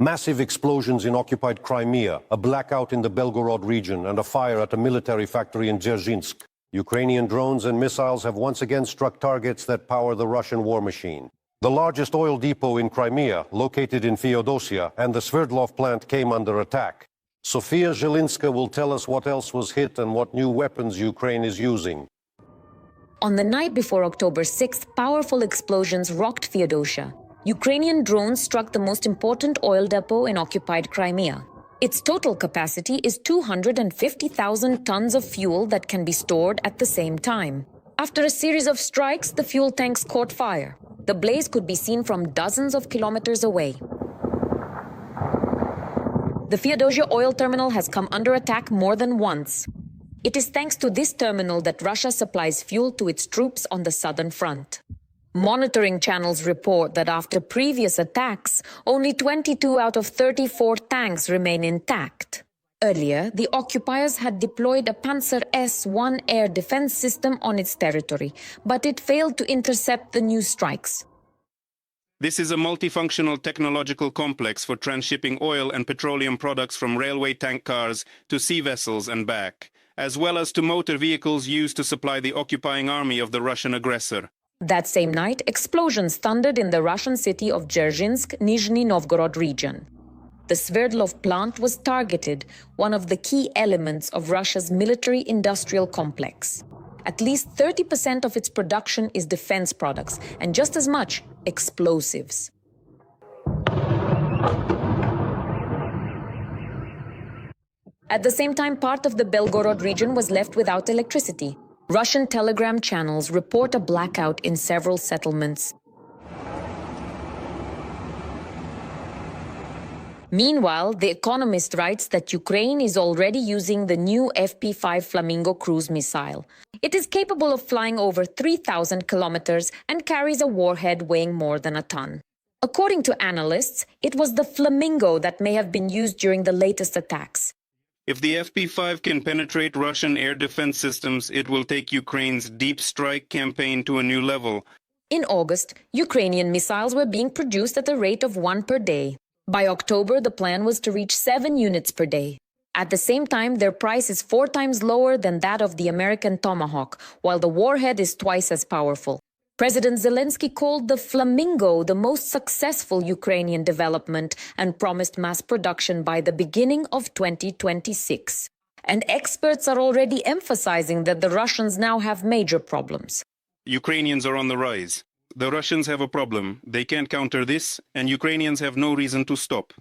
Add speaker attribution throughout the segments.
Speaker 1: Massive explosions in occupied Crimea, a blackout in the Belgorod region, and a fire at a military factory in Dzerzhinsk. Ukrainian drones and missiles have once again struck targets that power the Russian war machine. The largest oil depot in Crimea, located in Feodosia, and the Sverdlov plant came under attack. Sofia Zhelinska will tell us what else was hit and what new weapons Ukraine is using.
Speaker 2: On the night before October 6th, powerful explosions rocked Feodosia. Ukrainian drones struck the most important oil depot in occupied Crimea. Its total capacity is 250,000 tons of fuel that can be stored at the same time. After a series of strikes, the fuel tanks caught fire. The blaze could be seen from dozens of kilometers away. The Feodosia oil terminal has come under attack more than once. It is thanks to this terminal that Russia supplies fuel to its troops on the southern front. Monitoring channels report that after previous attacks, only 22 out of 34 tanks remain intact. Earlier, the occupiers had deployed a Panzer S-1 air defense system on its territory, but it failed to intercept the new strikes.
Speaker 3: This is a multifunctional technological complex for transshipping oil and petroleum products from railway tank cars to sea vessels and back, as well as to motor vehicles used to supply the occupying army of the Russian aggressor.
Speaker 2: That same night, explosions thundered in the Russian city of Dzerzhinsk, Nizhny Novgorod region. The Sverdlov plant was targeted, one of the key elements of Russia's military-industrial complex. At least 30% of its production is defense products, and just as much, explosives. At the same time, part of the Belgorod region was left without electricity. Russian telegram channels report a blackout in several settlements. Meanwhile, The Economist writes that Ukraine is already using the new FP-5 Flamingo cruise missile. It is capable of flying over 3,000 kilometers and carries a warhead weighing more than a ton. According to analysts, it was the Flamingo that may have been used during the latest attacks.
Speaker 3: If the FP-5 can penetrate Russian air defense systems, it will take Ukraine's deep strike campaign to a new level.
Speaker 2: In August, Ukrainian missiles were being produced at a rate of 1 per day. By October, the plan was to reach 7 units per day. At the same time, their price is 4 times lower than that of the American Tomahawk, while the warhead is twice as powerful. President Zelensky called the Flamingo the most successful Ukrainian development and promised mass production by the beginning of 2026. And experts are already emphasizing that the Russians now have major problems.
Speaker 3: Ukrainians are on the rise. The Russians have a problem. They can't counter this, and Ukrainians have no reason to stop.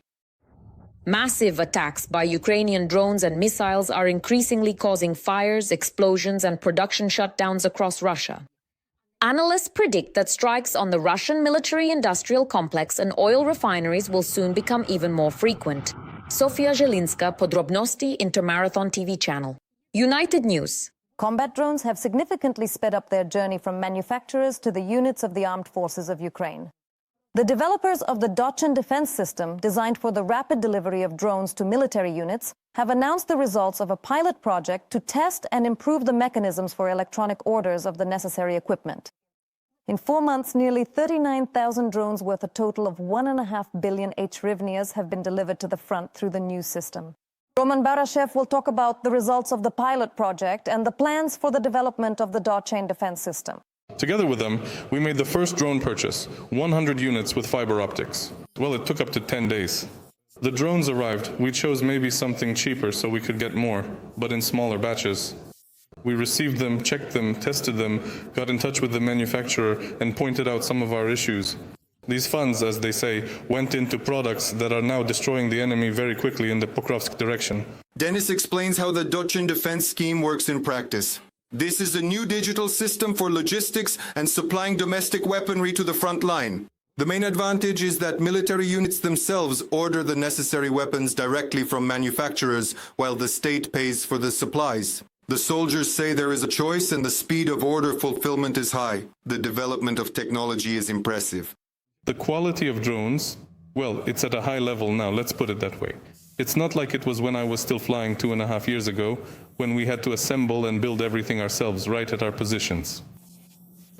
Speaker 2: Massive attacks by Ukrainian drones and missiles are increasingly causing fires, explosions, and production shutdowns across Russia. Analysts predict that strikes on the Russian military-industrial complex and oil refineries will soon become even more frequent. Sofia Zhelinska, Podrobnosti, Intermarathon TV channel. United News.
Speaker 4: Combat drones have significantly sped up their journey from manufacturers to the units of the armed forces of Ukraine. The developers of the Dotchin defense system, designed for the rapid delivery of drones to military units, have announced the results of a pilot project to test and improve the mechanisms for electronic orders of the necessary equipment. In 4 months, nearly 39,000 drones worth a total of 1.5 billion hryvnias have been delivered to the front through the new system. Roman Barashev will talk about the results of the pilot project and the plans for the development of the Dotchin defense system.
Speaker 5: Together with them, we made the first drone purchase, 100 units with fiber optics. Well, it took up to 10 days. The drones arrived. We chose maybe something cheaper so we could get more, but in smaller batches. We received them, checked them, tested them, got in touch with the manufacturer, and pointed out some of our issues. These funds, as they say, went into products that are now destroying the enemy very quickly in the Pokrovsk direction.
Speaker 6: Dennis explains how the Dotchin defense scheme works in practice. This is a new digital system for logistics and supplying domestic weaponry to the front line. The main advantage is that military units themselves order the necessary weapons directly from manufacturers, while the state pays for the supplies. The soldiers say there is a choice and the speed of order fulfillment is high. The development of technology is impressive.
Speaker 5: The quality of drones, well, it's at a high level now, let's put it that way. It's not like it was when I was still flying 2.5 years ago, when we had to assemble and build everything ourselves right at our positions.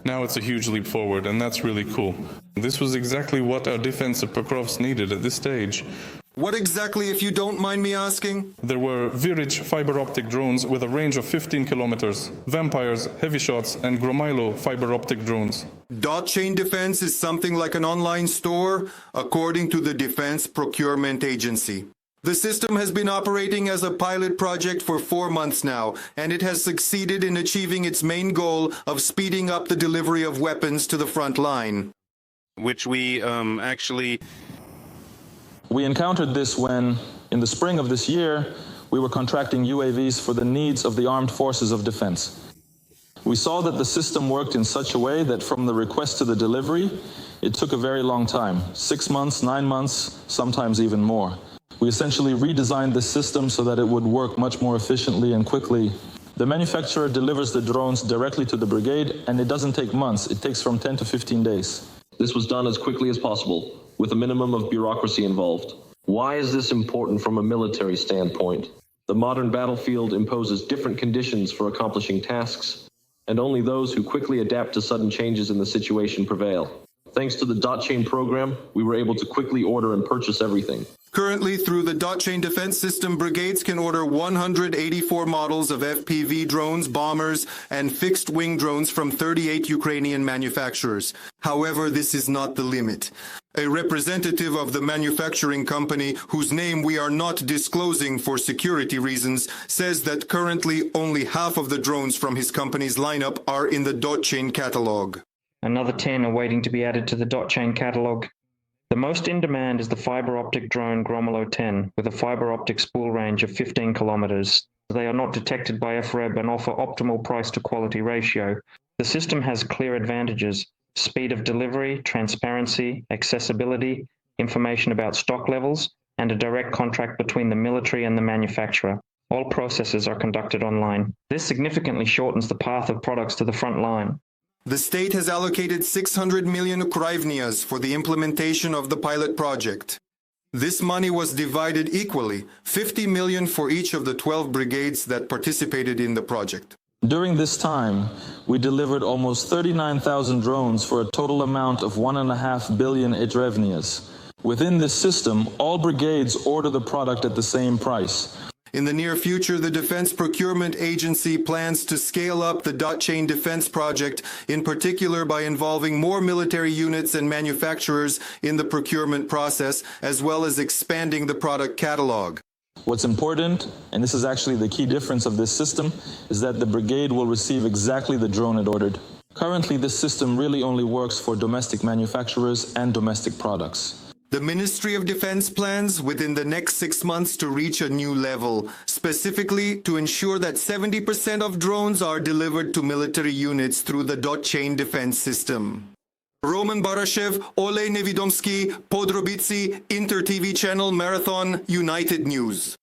Speaker 5: Now it's a huge leap forward, and that's really cool. This was exactly what our defense of Pokrovsk needed at this stage.
Speaker 6: What exactly, if you don't mind me asking?
Speaker 5: There were Virich fiber optic drones with a range of 15 kilometers, Vampires, Heavy Shots, and Gromilo fiber optic drones.
Speaker 6: Dot chain defense is something like an online store, according to the Defense Procurement Agency. The system has been operating as a pilot project for 4 months now, and it has succeeded in achieving its main goal of speeding up the delivery of weapons to the front line.
Speaker 3: Which we actually...
Speaker 7: We encountered this when, in the spring of this year, we were contracting UAVs for the needs of the armed forces of defense. We saw that the system worked in such a way that from the request to the delivery, it took a very long time, 6 months, 9 months, sometimes even more. We essentially redesigned the system so that it would work much more efficiently and quickly. The manufacturer delivers the drones directly to the brigade, and it doesn't take months. It takes from 10 to 15 days.
Speaker 8: This was done as quickly as possible, with a minimum of bureaucracy involved. Why is this important from a military standpoint? The modern battlefield imposes different conditions for accomplishing tasks, and only those who quickly adapt to sudden changes in the situation prevail. Thanks to the dot chain program, we were able to quickly order and purchase everything.
Speaker 6: Currently, through the dot chain defense system, brigades can order 184 models of FPV drones, bombers, and fixed-wing drones from 38 Ukrainian manufacturers. However, this is not the limit. A representative of the manufacturing company, whose name we are not disclosing for security reasons, says that currently only half of the drones from his company's lineup are in the dot chain catalog.
Speaker 9: Another 10 are waiting to be added to the dot chain catalog. The most in demand is the fiber optic drone Gromilo 10 with a fiber optic spool range of 15 kilometers. They are not detected by FREB and offer optimal price to quality ratio. The system has clear advantages: speed of delivery, transparency, accessibility, information about stock levels, and a direct contract between the military and the manufacturer. All processes are conducted online. This significantly shortens the path of products to the front line.
Speaker 6: The state has allocated 600 million hryvnias for the implementation of the pilot project. This money was divided equally, 50 million for each of the 12 brigades that participated in the project.
Speaker 7: During this time, we delivered almost 39,000 drones for a total amount of 1.5 billion hryvnias. Within this system, all brigades order the product at the same price.
Speaker 6: In the near future, the Defense Procurement Agency plans to scale up the dot chain defense project, in particular by involving more military units and manufacturers in the procurement process, as well as expanding the product catalog.
Speaker 7: What's important, and this is actually the key difference of this system, is that the brigade will receive exactly the drone it ordered. Currently, this system really only works for domestic manufacturers and domestic products.
Speaker 6: The Ministry of Defense plans within the next 6 months to reach a new level, specifically to ensure that 70% of drones are delivered to military units through the dot chain defense system. Roman Barashev, Olej Nevidomsky, Podrobici, Inter TV channel Marathon, United News.